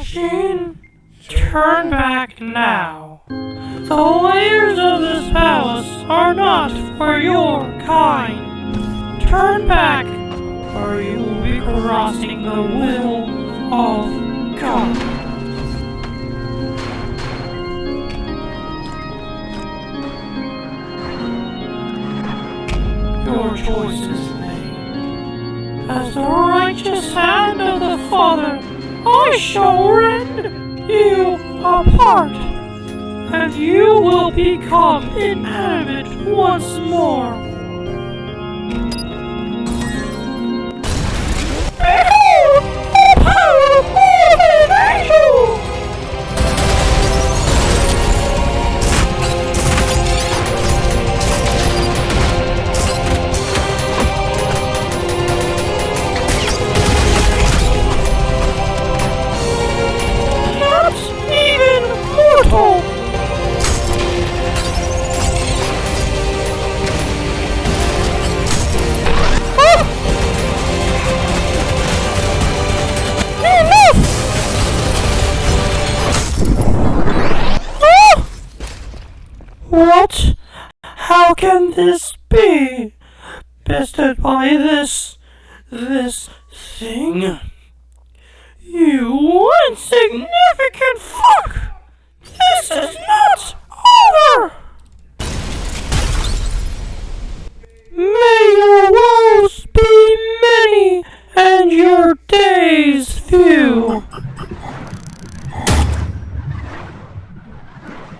machine, turn back now. The layers of this palace are not for your kind. Turn back, or you will be crossing the will of God. Your choice is made. As the righteous hand of the Father, I shall rend you apart, and you will become inanimate once more. Behold the power of an angel! Mortal! Enough! What? How can this be? Bested by this thing? You insignificant fuck! This is not